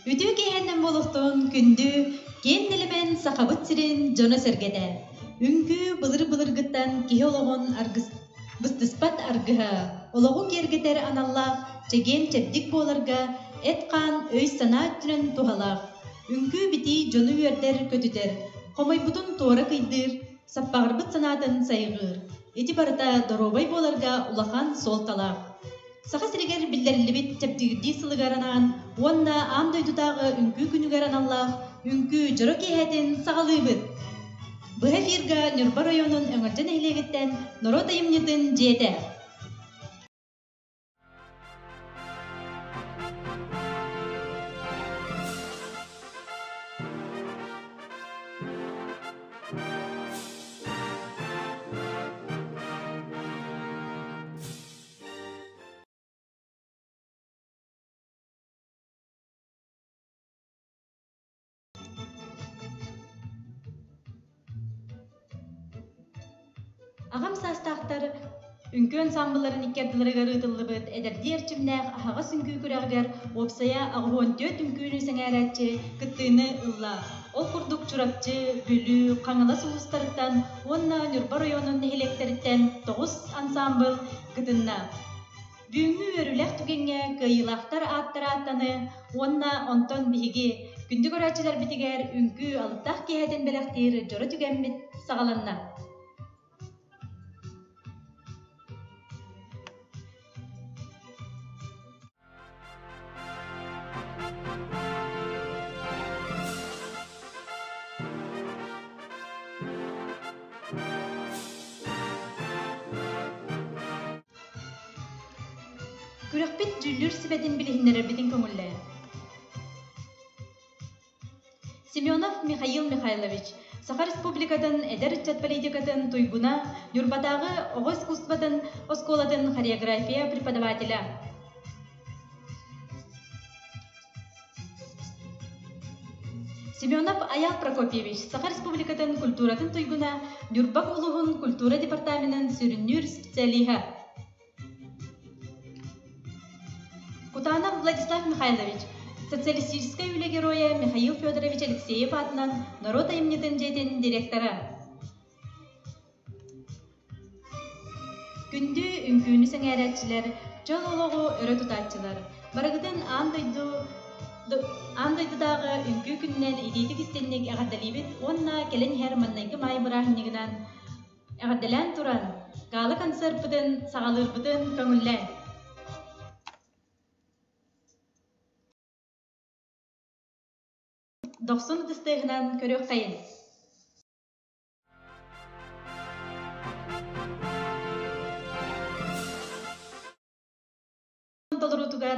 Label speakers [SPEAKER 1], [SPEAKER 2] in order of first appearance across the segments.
[SPEAKER 1] Ütü gehenden boluktun kündü ken nelemen sakabıt sirin jona sergede. Ünkü bılır bılır gıttan kihi oloğun argыс bıstıspat argıha. Oloğu gergeter anallah çegen çepdik bolarga et kan öy sana tünen tuhalak. Ünkü biti jonu üerder kötüter. Komay butun tora kıydır. Sappağırbıt sanatın sayıgır. Eti barata dorobay bolarga ulakan sol talak. Sağa siriger billerlibit tepdigdi sılıgaranaan, onna am doydudağı ünkü günügaranallah, ünkü joro kehetin sağalыбыт. Bıha firga Nürba rayonun öngörden ehlegitten noro dayımnyıdın jete. Agam sastaqtar ünkü ensambılların ikkerdileri garıtıllıbıt, ederdi erçimnäq ahaga sünkü küräger, opsaya ağuon töt ünkünü seňärätçi, kıttığını ılla. Ol kurduk çurapçı, bülü, kaňala sulustarıttan, onna Nürba rayonun ehelekteritten 9 ansambıl kıtınna. Büyüngü örülek tügeňe kıyılaqtar attara attany, onna onton bihigi, kündü göräçiler bitiger ünkü alıptaq keheten belektir, joro tügenmit sagalanna. Kürekbit jüllür sibedin bilihinnerer bitin köngülle. Semyonov Mikhail Mikhailovich, Saha Respublikadın eder itçat politikadın tuyguna, Nürbaдағы oğuz искусстводын осколадын хореография преподавателя. Семенов Аял Прокопьевич, Saha Respublikadın культурадын туйгуна, Нюрбак улуғын культура департаментын сүрүннүр специалиха. Кутанов Владислав Михайлович, социалистическая үле героя Михаил Федорович Алексеев атынан народ айымнетін жетен директора. Күнді үңкүйіні сәңәрәтчілер, жол олығы өрі тұтатчылар. Барығыдың андайдыдағы үңкүй күннен идейтік істеннек әғаддалибет, онна келен хәр маннайғы май бұрағынығынан әғаддалан тұран, қалы концерт-бұдын, сағалыр-бұдын көңіллән. 90 дыстығынан көрек қайын. Толырутугар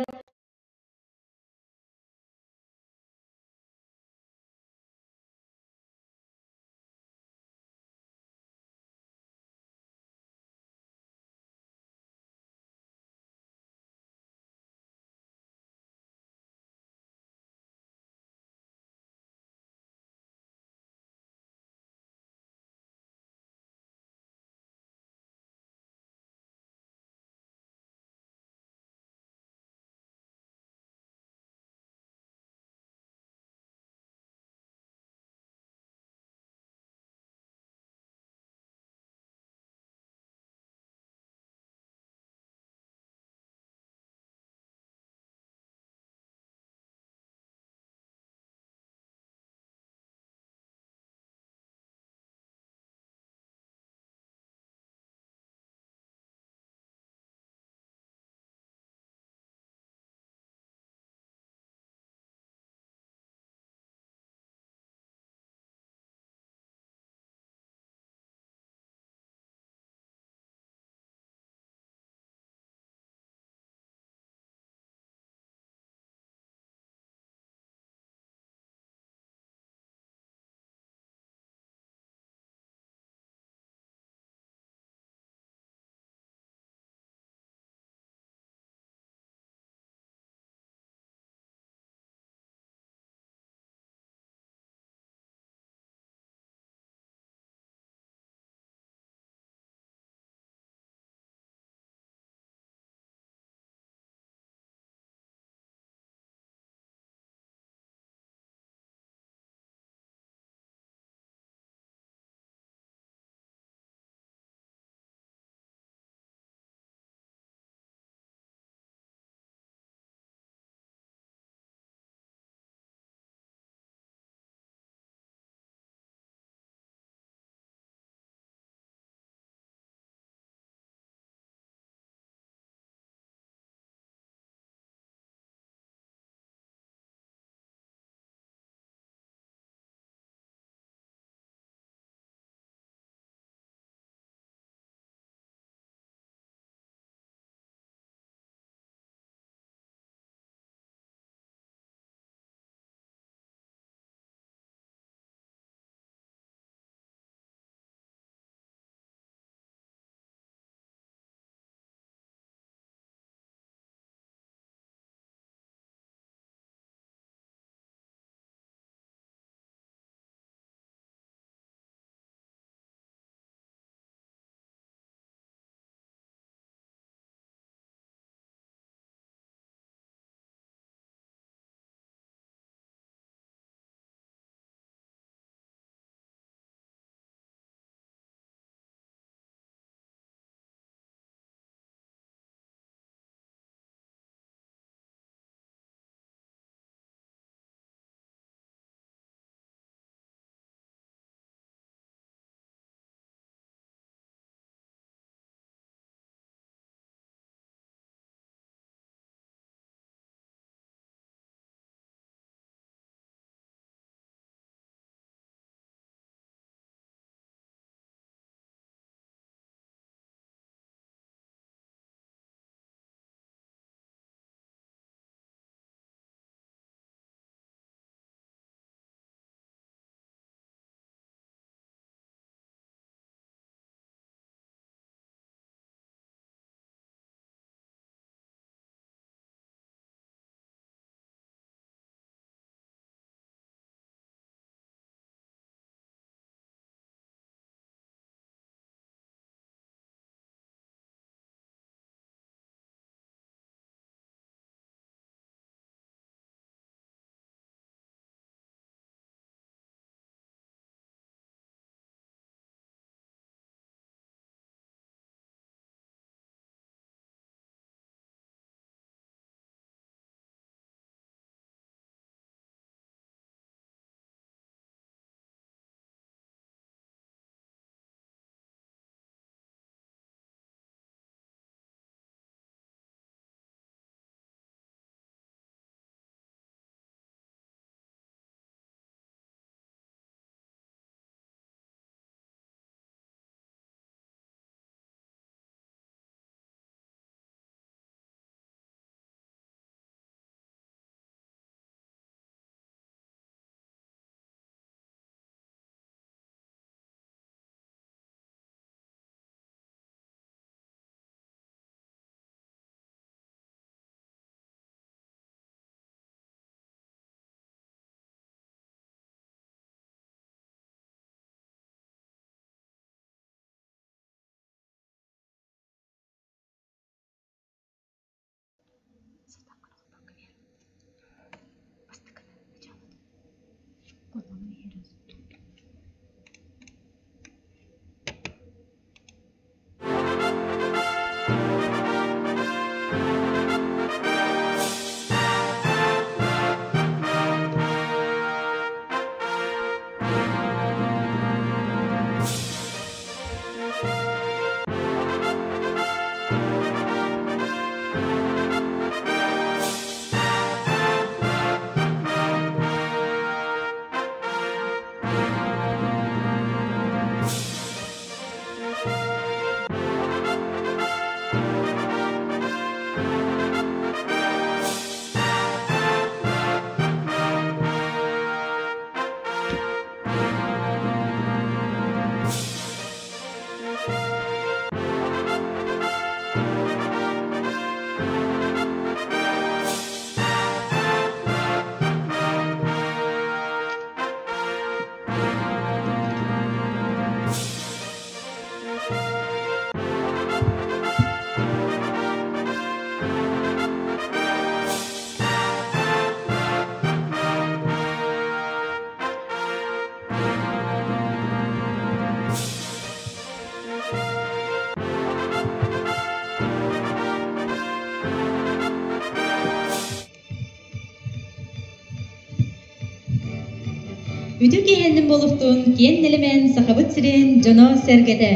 [SPEAKER 1] Үтү киһеннин болуктун киеннелемен сахабыт сирин жоно сергеде.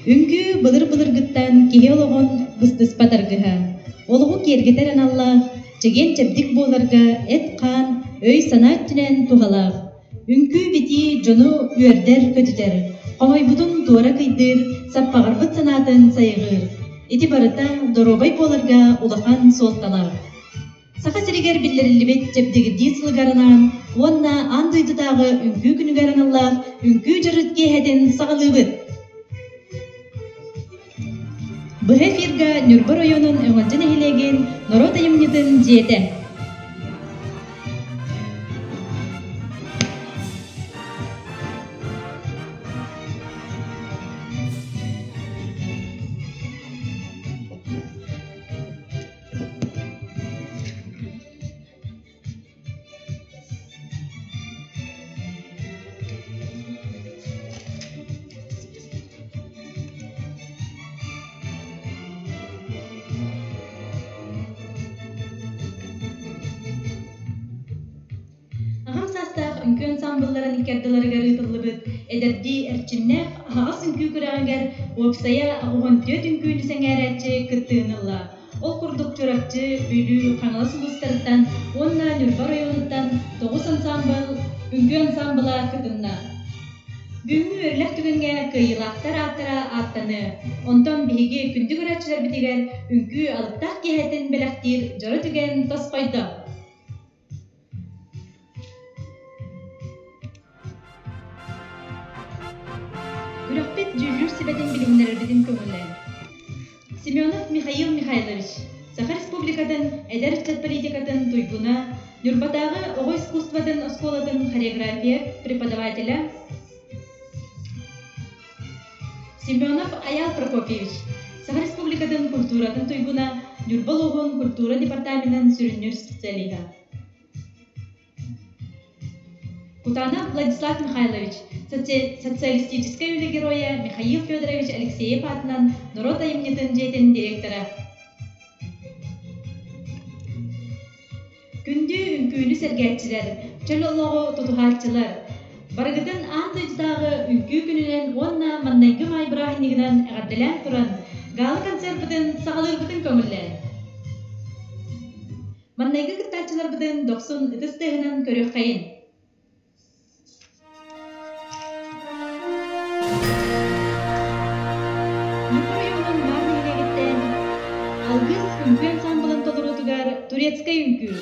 [SPEAKER 1] Үңгү былыр-былыргыттан киһи олоҕун быстыспат аргыһа. Олоҕу киэргетерен Аллах, чеген чэбдик буоларга эт хаан өй санаат түнэн тухалаах. Үңгү бити жону үөрдер көтүтер. Хомойбутун туора кыйдыр, саппагарбыт санаатын сайыгыр. Ити барыта доробай буоларга улахан суолталаах. Саха сиригер биллерилибет чэбдигидии сылыгаранан, онна андыйдытагы үңкүү күнүгараналлах, үңкүү жырыт киэһэтин сагалыбыт. Быһа эфирга Нюрба районун өҥөлжөн эхилеген Норо Тайымньытын дьиэтэ. Үңкүү ансамблларын икердыларыгар ытыллыбыт, эдерди эрчиннэх ағас үңкүү күрәңгер опсая ағуған төт үңкүүні сәңәрәтчі кыттыынылла. Ол курдук чуракчы бүлүү қаңала сулустарыттан, онна Нюрба районуттан 9 ансамбл үңкүү ансамбла кытынна. Бүгүнгү өрләк түгенге кыйылақтар аттара аттаны. Онтон биһиги күнді көрәтчілер бітігер үңкүү алыптақ кеһетін беләқтир жары түген тас пайда. Күрәхпет жүллүр себетен билимнербидин көңүллән. Семенов Михаил Михайлович, Саха Республикатын эдерчет политикатын туйгуна, Нюрбадагы ого искусствотын осколатын хореография преподавателя Семенов Аял Прокопьевич, Саха Республикатын культуратын туйгуна, Нюрбалогун культура департаментын сүрүнүр специалига. Кутанов Владислав Михайлович, социалистической улы героя Михаил Федорович Алексеев атынан Норо Тайымньытын дьиэтин директора. Күндү үңкүүнү сергәтчилер, чөл олоғу тутухатчылар. Барыгытын андыйдагы үңкүү күнүнен онна маннайгы май брахинигинен әгәрделән туран галы концертбытын сагалырбытын көңүллән. Маннайгы кыттачылар бытын 90 ытыстыгынан көрөк кайын. Алгыс үңкүү ансамблын толорутугар турецкай үңкүү,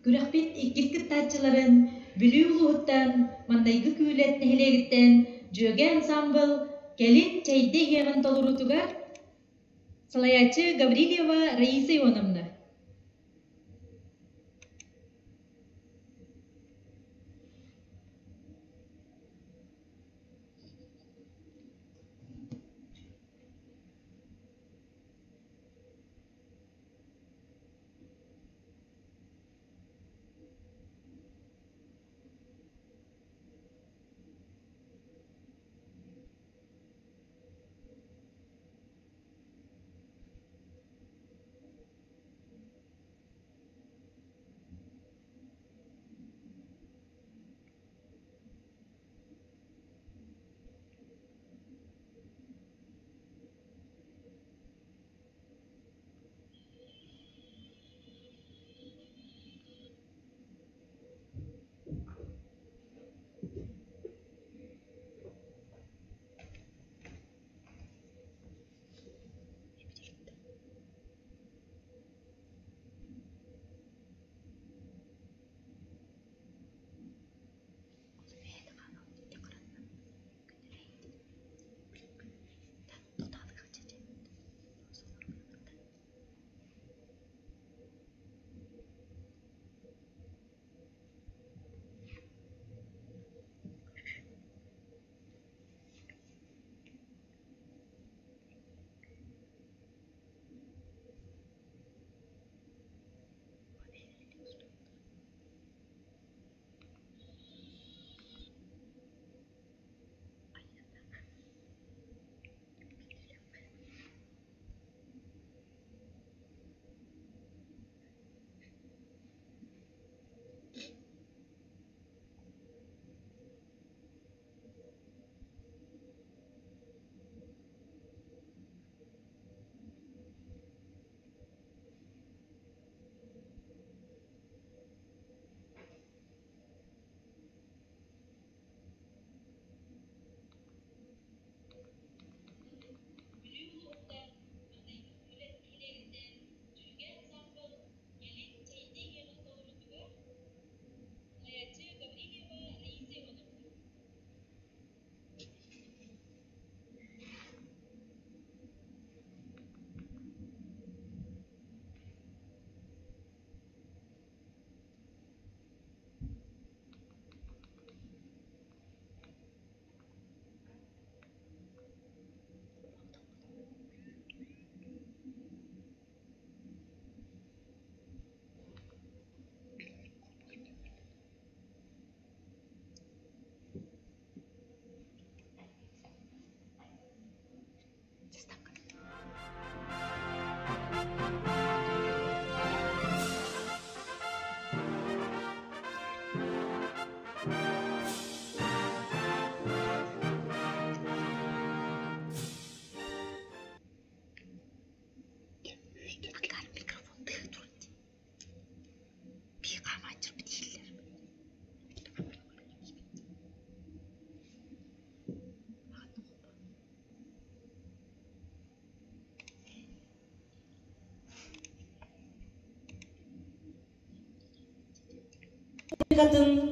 [SPEAKER 1] Күрәхбит иккис кыттаачыларын бүлүү улуһуттан мандайгы күлэт нэһилээгиттэн дьүөгэ ансамбл келин чайдэ иһэҕин толорутугар Салаячы Гаврилева Раиса Ивановна.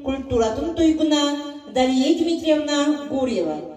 [SPEAKER 2] Культуратун туйгуна Дарья Дмитриевна Гурьева.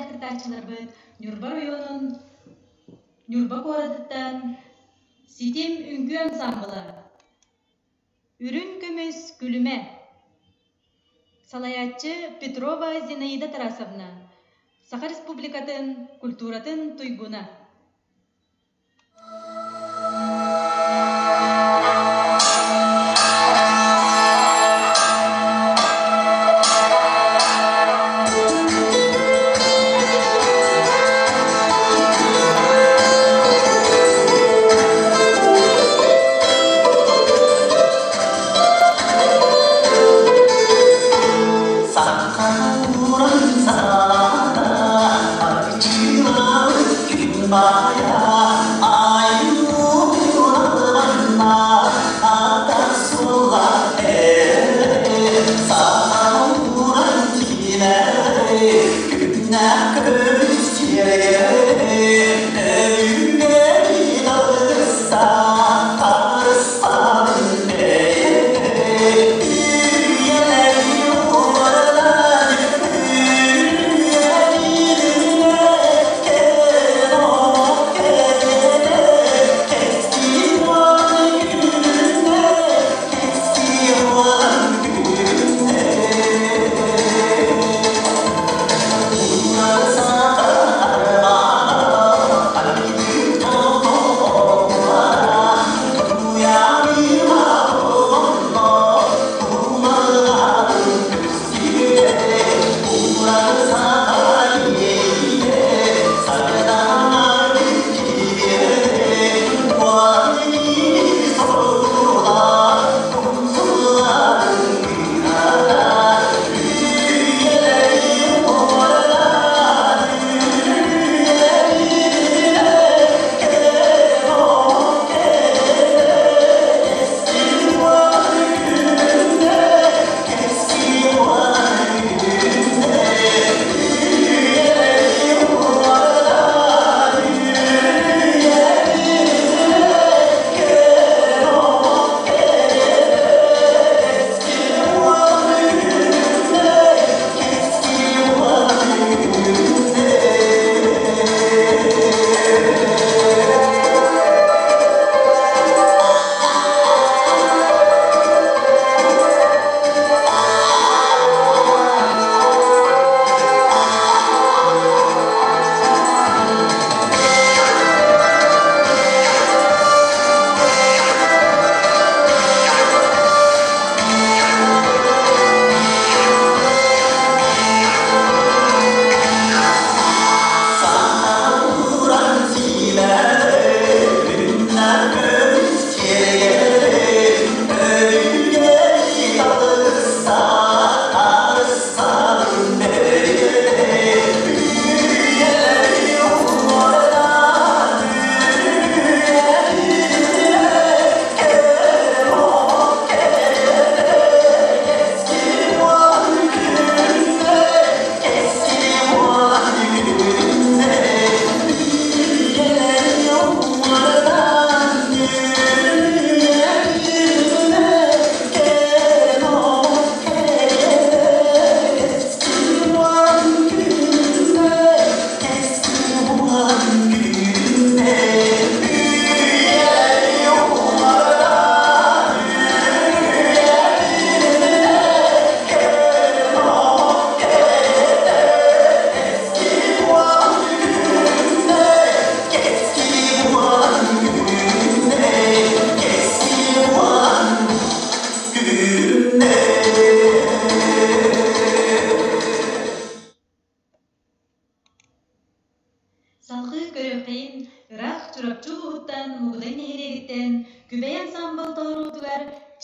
[SPEAKER 1] кыртаачыларбыт Нюрба районун Нюрба курадыттан Ситим үңгү ансамблы Үрүн көмөс күлүмэ Салаячы Петрова Зинаида Тарасовна Саха Республикатын культуратын туйгуна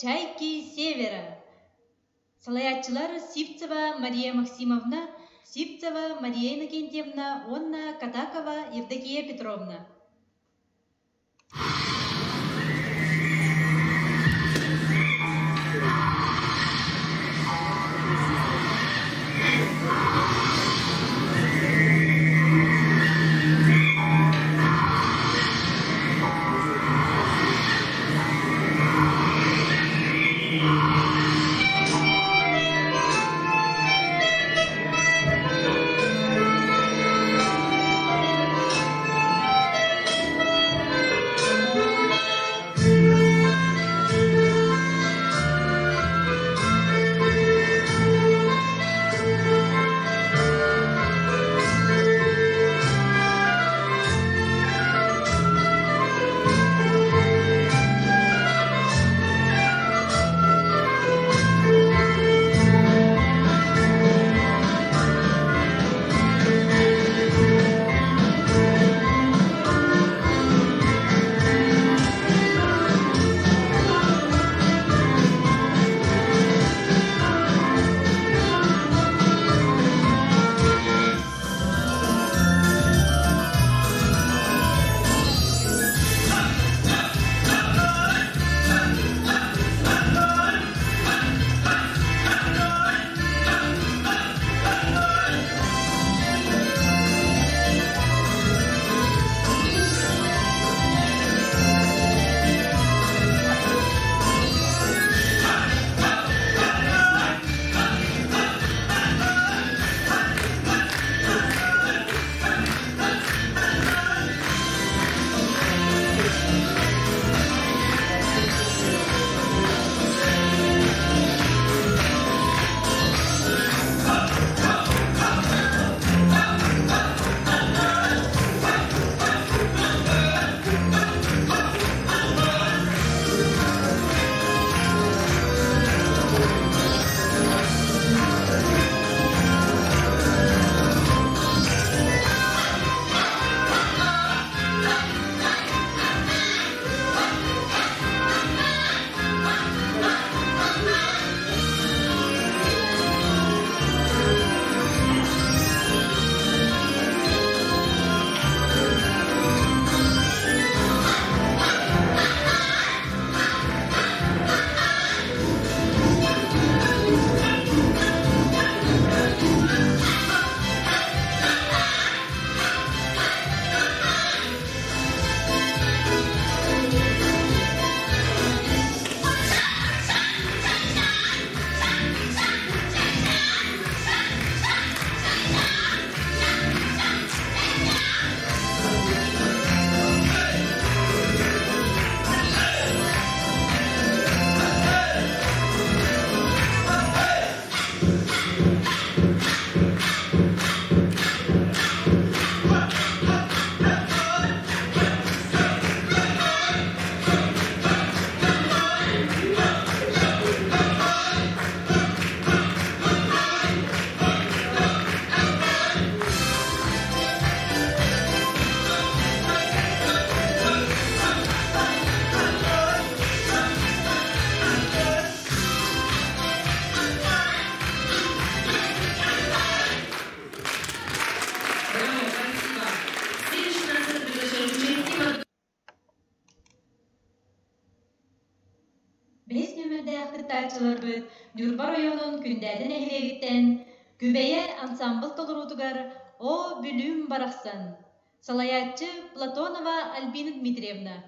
[SPEAKER 1] Чайки Севера. Салаятчылар Сивцева Мария Максимовна, Сивцева Мария Иннокентьевна, Онна Катакова Евдокия Петровна. кытаачылар бит Нюрба районун күндәден эхилегиттен күбәйе ансамбл толорутугар о бүлүм барахсан. Салаятчы Платонова Альбина Дмитриевна.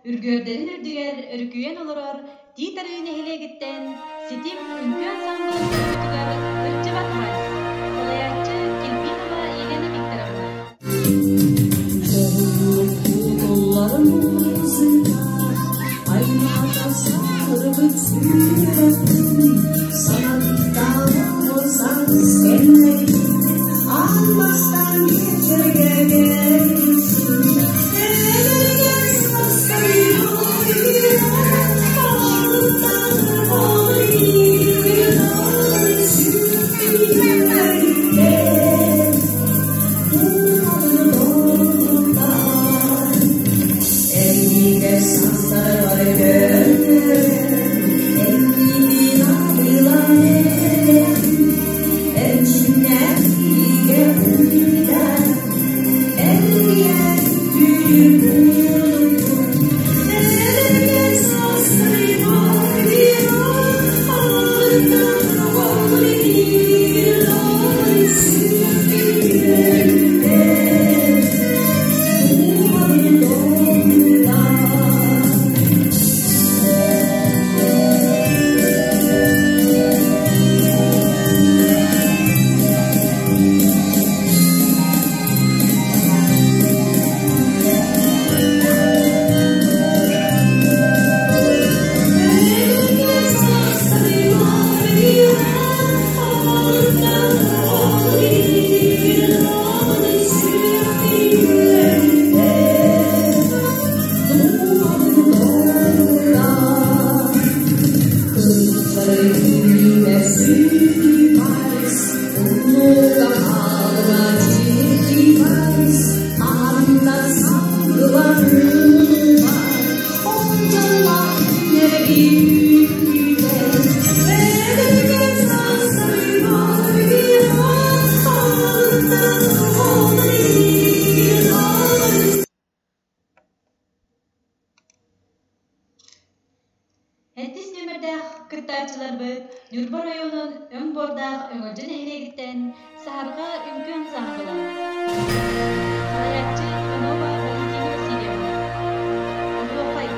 [SPEAKER 1] Үргөрдерин үрдүгер өркүйен олорор, титарыйын эхилегиттен, сетим үнкü ансамблын көрүтүгер ырчыбат мас. Салаятчы Кельбинова Елена Викторовна. bordaaq öngörjün eýlegitten saharga ünkün sağbylar. Salayatçı Ivanova Valentina Vasilyevna. Ulupay.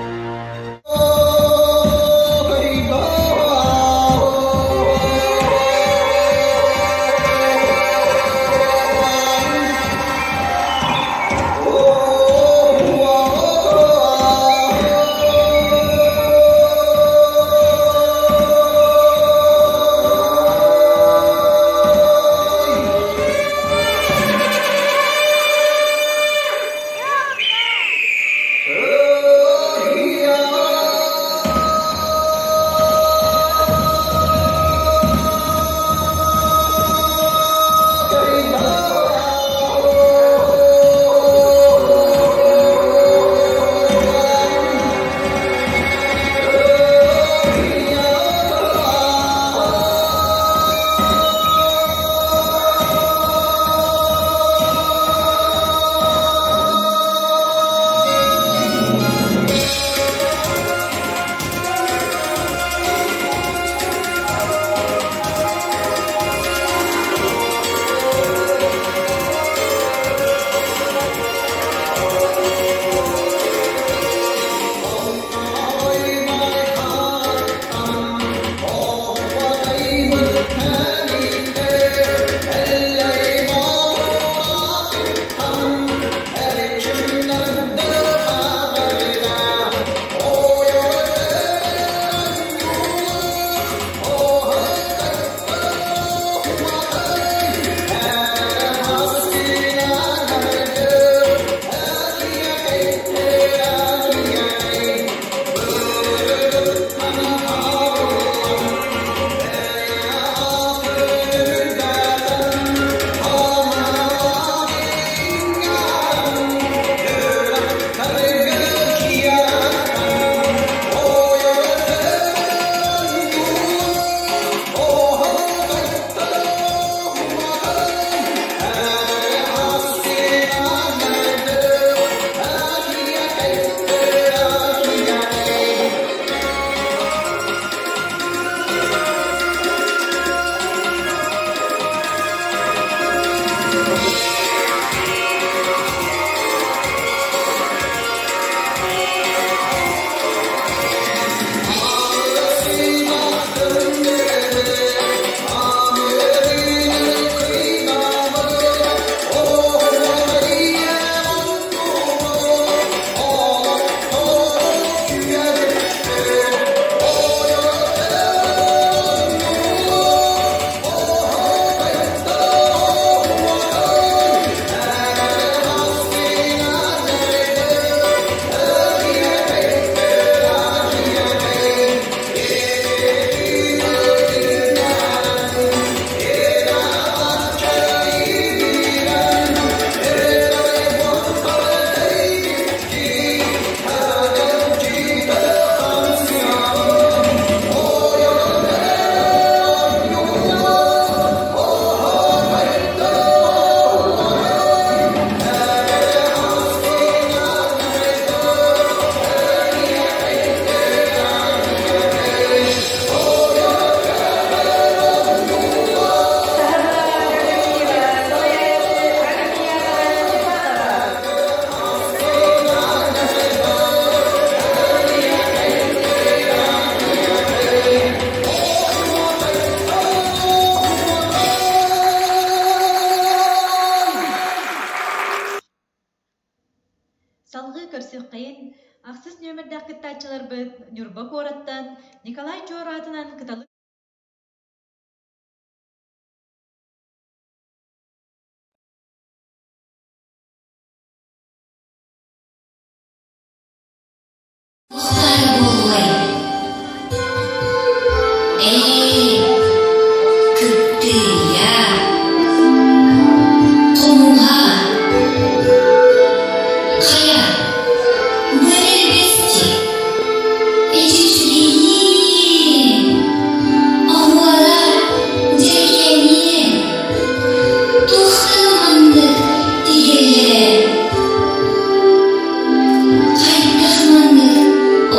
[SPEAKER 1] Аксыз нөмірді кыттачылар быт Нюрба кораттан Николай Чоратынан кыталы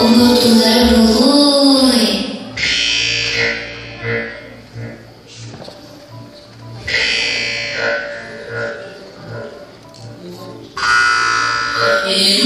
[SPEAKER 3] Umutlar Oh,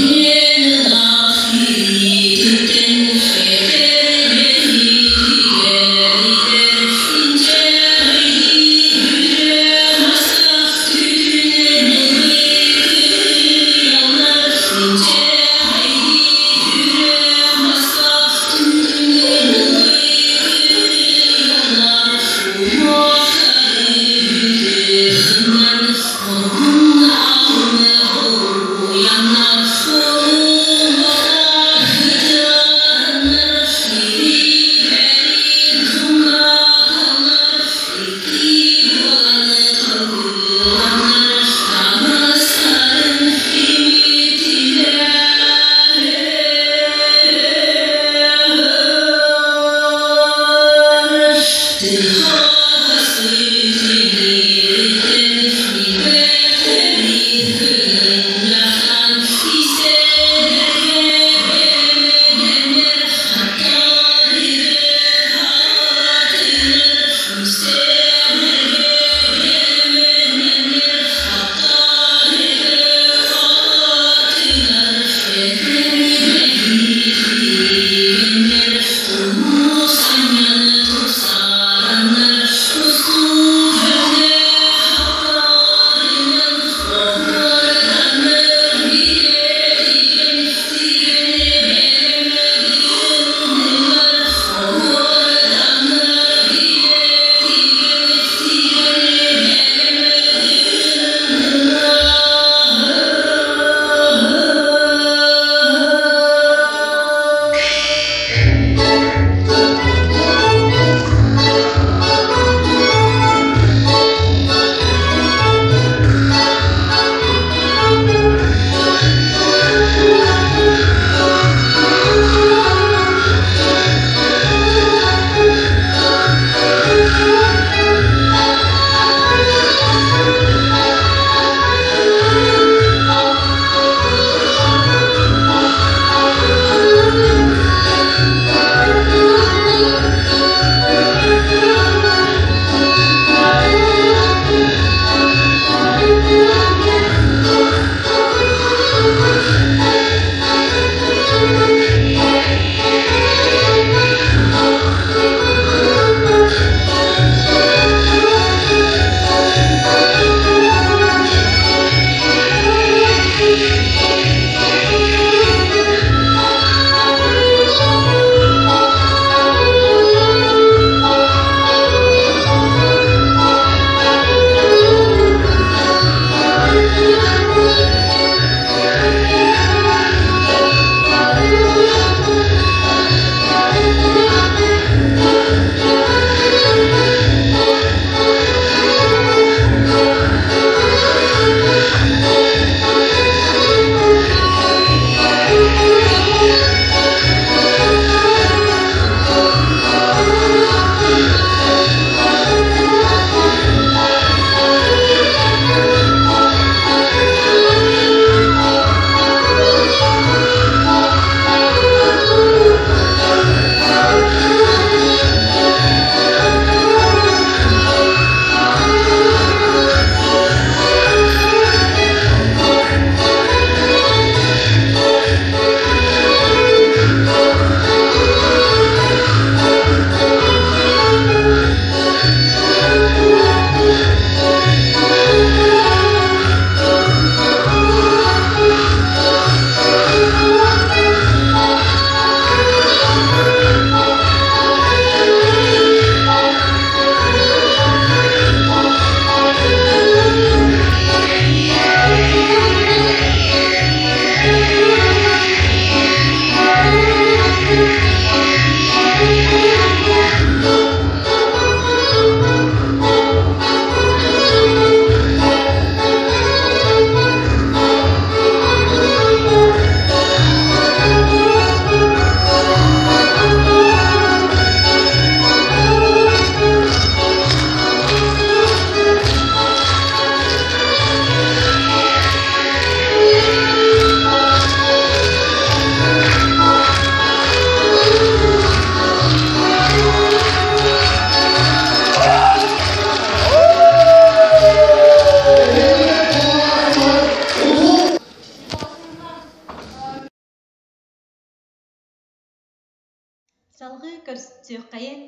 [SPEAKER 1] Салгы көрсөккайын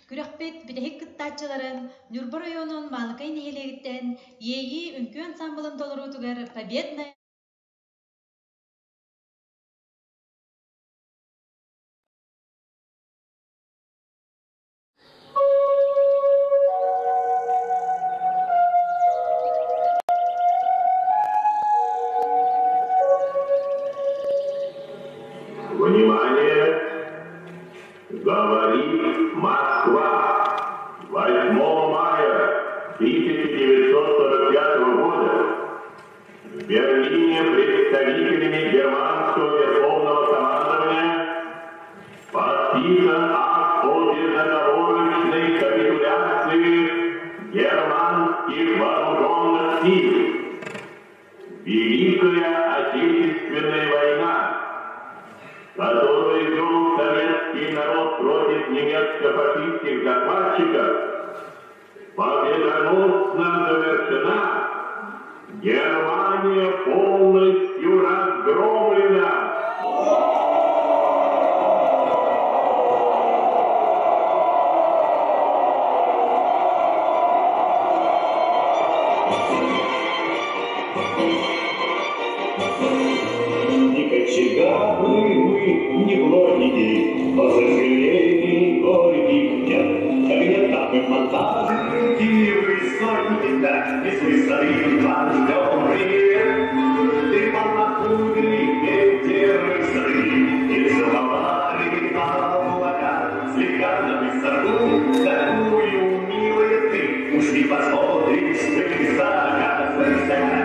[SPEAKER 1] күрәхпет битеһик кыттаачыларын Нюрба районун Малыкай нehелегиттен ЕИ үңкү ансамблын толорутугар победная
[SPEAKER 3] Внимание! Говорит Москва. 8 мая 1945 года в Берлине представителями германского верховного командования подписан акт о безоговорочной капитуляции германских вооруженных сил. Великая Отечественная война, которую вел советский народ против немецко-фашистских захватчиков, победоносно завершена. Германия полностью разгромлена.
[SPEAKER 4] Не кочегары мы, не плотники, но сожалений горьких нет. Огнетапы фантазии, высокий, да, без высоты вам ждем привет. Ты полнокугли, ветер высоты, и целовали облака, слегка на высоту, такую милую ты, уж не посмотришь ты закат высока.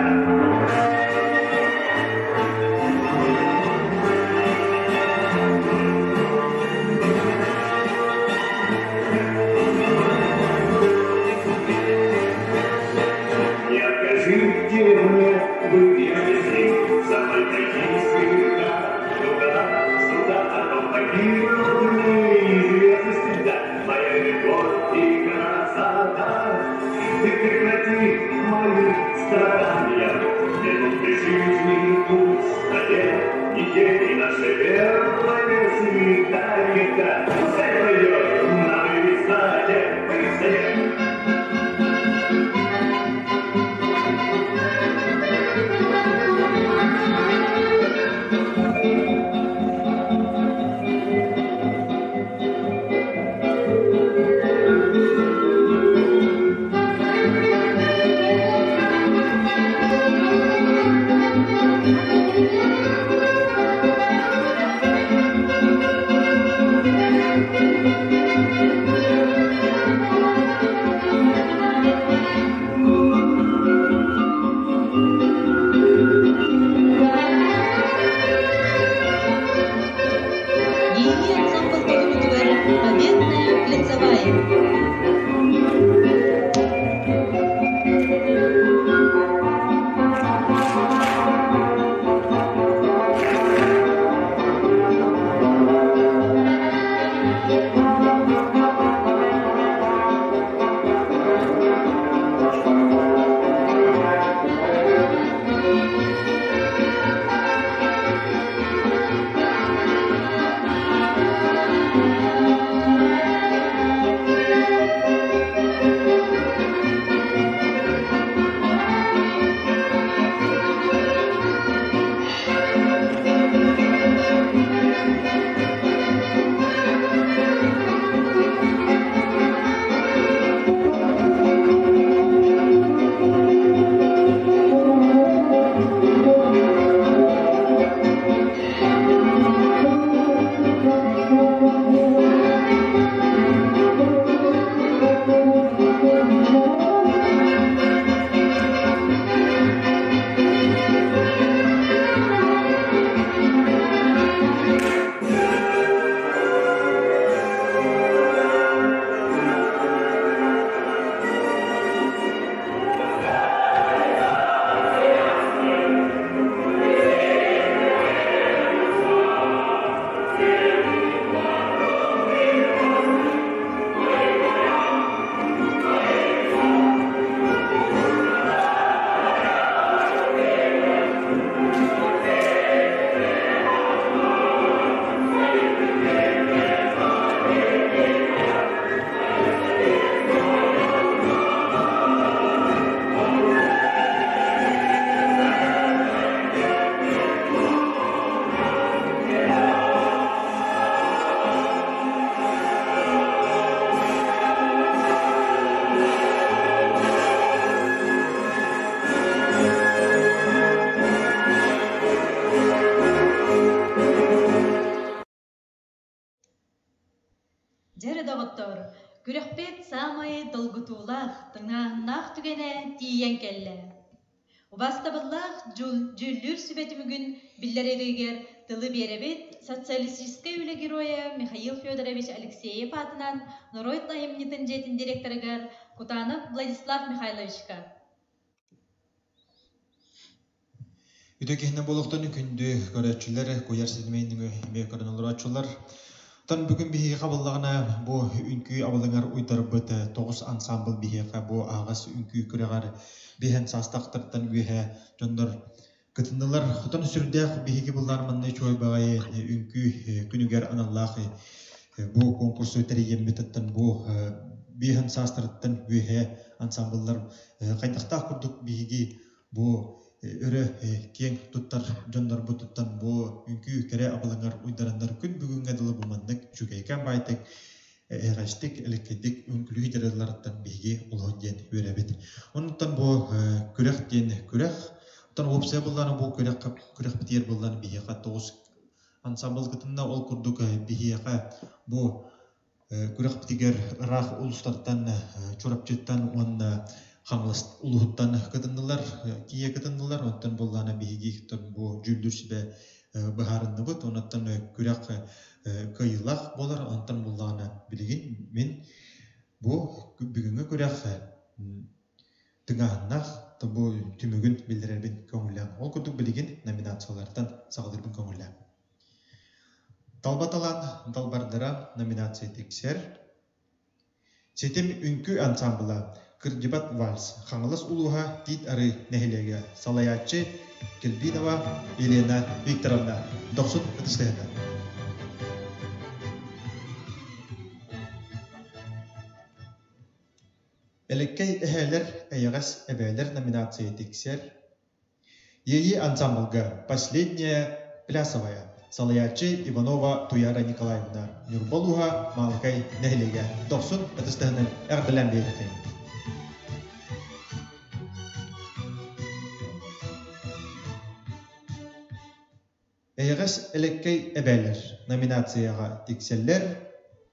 [SPEAKER 4] Не откажите
[SPEAKER 1] dolgutulaq tınağınaq tügene tiyen kelle. Ubasta ballaq jüllür sübetümügün biller eriger tılı berebet sotsialistическая üle героя Михаил Федорович Алексеев атынан Нороид Наемнитин жетин директорыгар Кутанов Владислав Михайловичка.
[SPEAKER 5] Үдекehine болуқтан күнді көрәтшілер, көйер сізмейінің мекарын олар атшылар. Тан бүгін бихе қабылдағына бұ үнкі абылыңар ұйдар бұты 9 ансамбл бихеға бұ ағас үнкі күрегар бихен састақтырттан үйе жондар кытындылар. Тан сүрдәқ бихеге бұлдарманны чой бағайы үнкі күнігер аналлағы бұ конкурс өтері емметіттен бұ бихен састырттан үйе ансамблдар қайдақта күрдік бихеге бұ өрі кең тұттар жондар бұтыттан бұ үнкі кәрі абылыңар ұйдарандар күн бүгінгі дылы бұмандық жүгейкен байтық әғаштық әліккедік үнкілігі жарыларыттан бейге ұлғын ден өрәбет. Онықтан бұ күрек ден күрек. Онықтан опсай бұлланы бұ күрек бітер бұлланы бейеға 9 ансамбл күтінна ол күрдік бейеға бұ күрек бітігер рақ ұлыстарттан чорапчеттан онына Хамласт улуттан кытындылар, кие кытындылар, онтан боллана биһиги бу жүлдүр сибе бахарынды бут, онтан күрәк кыйлах болар, онтан боллана билигин мен бу бүгүнгө күрәк тыгааннах бу түмүгүн билдирербин көңүлләм. Ол күрдүк билигин номинациялардан сагылырбын көңүлләм. Талбаталан далбардыра номинация тексер. Сетем үнкү ансамбла Кырдибат вальс. Хаңылыс улуға тит ары нәхилеге. Салаятчы Кельбинова Елена Викторовна. 90 өтістігінді. Элеккей әхәлер әйіғас әбәлер номинация тексер. Ейі ансамблға «Последняя плясовая». Салаятчы Иванова Туяра Николаевна. Нюрболуға Малкай нәхилеге. 90 өтістігінді әғділән бейді. Эйгас элеккей эбәлер номинацияға текселлер.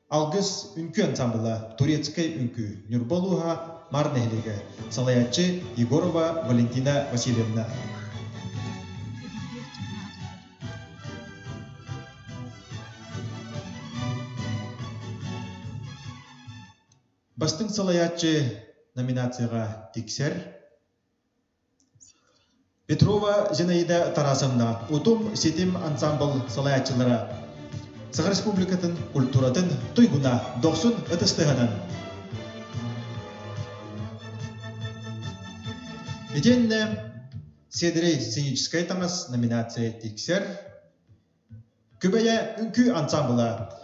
[SPEAKER 5] Алгыс үнкі ансамбла турецкай үнкі Нюрболуға Марнехлеге. Салаятчы Егорова Валентина Васильевна. Бастың салаятчы номинацияға тексер. Петрова Зинаида Тарасовна, Утум Сетим ансамбл салаятчылары. Сағыр Республикатын культуратын туйгуна 90 өтістігінен. Еденне Седрей сценическай тамас номинация тексер. Күбәйе үнкі ансамбла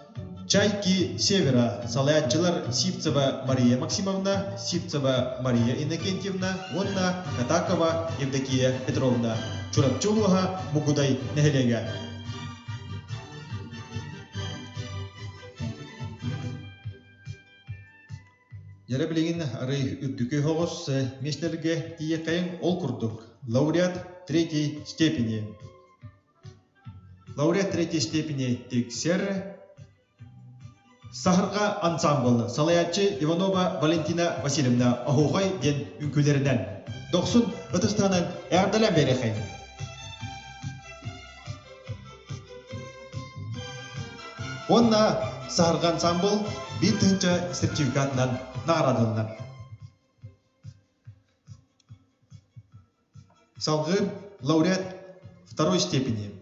[SPEAKER 5] Чайки Севера, салаятчылар Сивцева Мария Максимовна, Сивцева Мария Иннокентьевна, Онна Катакова Евдокия Петровна, Чурапчулуға Мугудай Нехелеге. Яры білеген ары үрдікі хоғыз мештелге тие қайын ол күрдік. Лауреат 3-й степени. Лауреат 3-й степени тексер. Сахырға ансамбл салаятчы Иванова Валентина Васильевна Ахуғай ден үнкілерінен. 90 өтістанын әғділен береқай. Онна Сахырға ансамбл бір түнчі сертификатынан нағырадылынан. Салғы лауреат 2-й степени.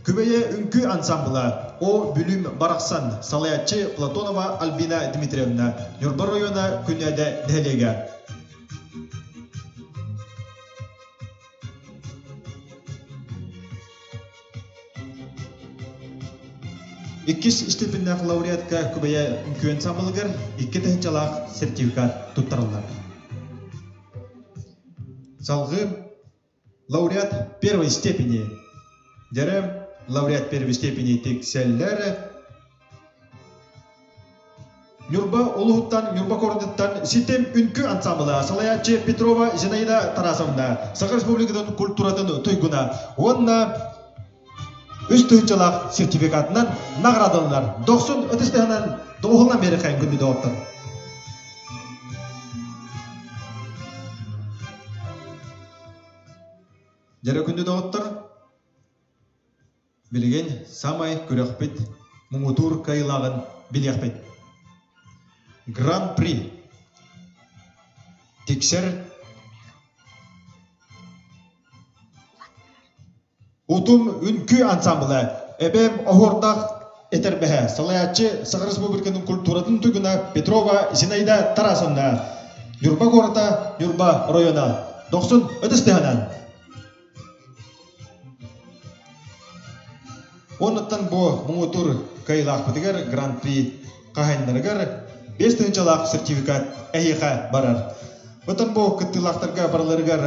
[SPEAKER 5] Күбәйе үнкі ансамбла О бүлім барақсан салаятчы Платонова Альбина Дмитриевна Нюрба района күнәді нәлеге. Иккис степеннақ лауреатка күбәйе үнкі ансамблығыр 2 тәнчалақ сертификат тұттарылар. Салғы лауреат 1-й степени. Дәрі лауреат 1-й степени текселлер. Нюрба Улуғыттан, Нюрба Корындыттан Сетем үнкі ансамбла салаятчы Петрова Зинаида Тарасовна. Сағыр Республикадан культуратын туйгуна. Онна үш түйінчалақ сертификатынан нағырадылар. 90 өтістігінен Doğulan beri kayın gündü doğuptır. Jere gündü doğuptır. Bilgen samay kürekpet mungutur kayılağın bilyakpet. Grand Prix Tikser Utum ünkü ansamblı ebem ohordak eterbehe salayatçı Sakar Respublikanın kulturatın tügüne Petrova Zinaida Tarasonda Yurba Gorda Yurba Royona 90 ödüstehanan. Ondan bu mungutur kayılaq bitiger Grand Prix kahenlerger 5 tınçalaq sertifikat ehiqa barar. Ondan bu kıtılaqtarga barlargar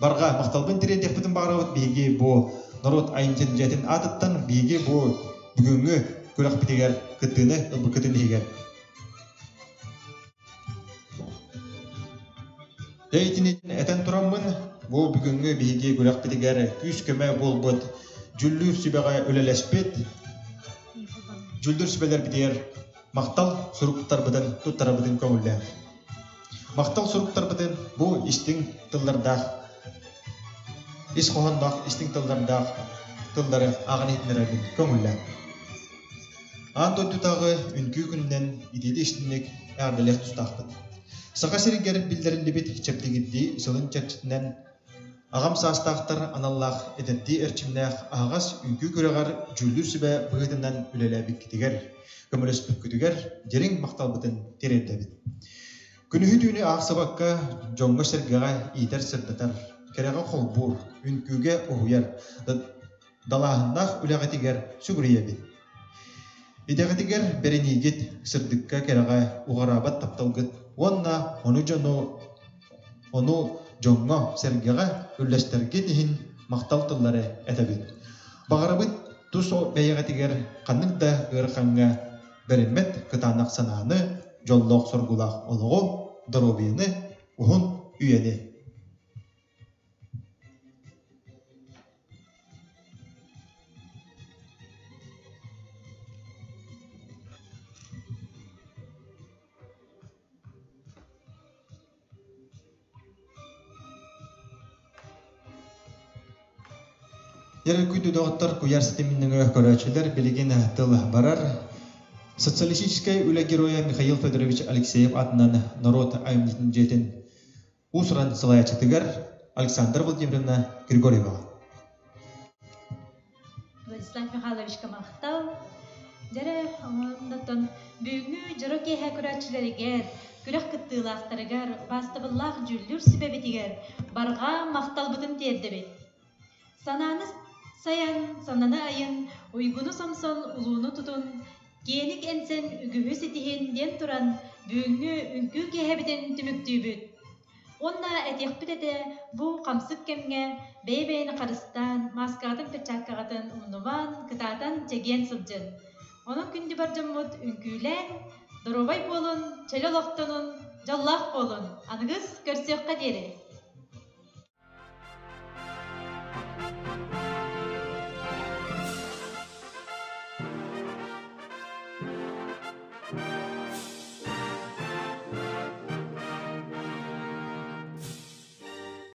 [SPEAKER 5] barga maqtalbın tirendek bitin bağıravut bigi bu narot ayımcın jetin atıttan bigi bu bugüngü kulaq bitiger kıtını bu kıtını higer. Deytini eten turamın bu bugüngü bigi kulaq bitiger küs köme bolbut Jüllür sübeğe ölelespet, jüldür sübeler bitiger, maqtal suruktar bıdan tuttar bıdan kömülle. Maqtal suruktar bıdan bu isting tıllardağ, is qoğandağ isting tıllardağ, tılları ağın etnerabin kömülle. Anton tutağı ünkü günden idedi istinlik erdeleq tustaqbın. Saqa serigger bildirindi bit çepli gitti, sılın çerçitinden Ağam sastaqtar anallah edetti erçimnaq ağas ünkü göregar jüldür sübe bıgıtından ülelebik kitiger. Kömülespik kütüger, jerin maqtal bıtın tererdebit. Günühü düğünü ağ sabakka jonga sergağa iter sırdatar. Kereğe kolbur, ünküge ohuyar. Dalahındaq üleğetiger sügüriyebit. İdeğetiger berenigit sırdıkka kereğe uğarabat taptalgıt. Onna onu jonga sergağa üllesterge dihin maqtal tılları etebit. Bağırabıt tus o beyegetiger kanıkda ırkanga berenmet kıtanak sananı jolloq sorgulaq oluğu dorobiyini uhun üyeni. Yarı küydü doğuttar kuyar sisteminin öğköreçiler bilgin tıl barar. Социалистическая үля героя Михаил Федорович Алексеев атынан народ айымнитин жетін усран сылаячытыгар Александра Владимировна Григорьева.
[SPEAKER 1] Владислав Михайлович Камахтал, жары амандатон бүгүнгү жыры кейхэ күрәтчилеригер, күрәк кыттыылаахтарыгар, бастыбыллаах жүллүр сибебитигер, барға мақталбытын тердебет. Сананы саян, сананы айын, уйгуну самсал, улууну тутун, Киеник энсен үгүһү ситиһин ден туран бүгүнгү үңкүү кеһэбитин түмүктүүбүт. Онна этиэхпит эте бу камсык кемге бэйбэйни карыстан, маскаатын печаккагатын умнубан, кытаатан чеген сылжын. Онун күндү баржаммут үңкүүлэн, доробай болун, челолоқтонун, жоллах болун. Аныгыз көрсөкка дери.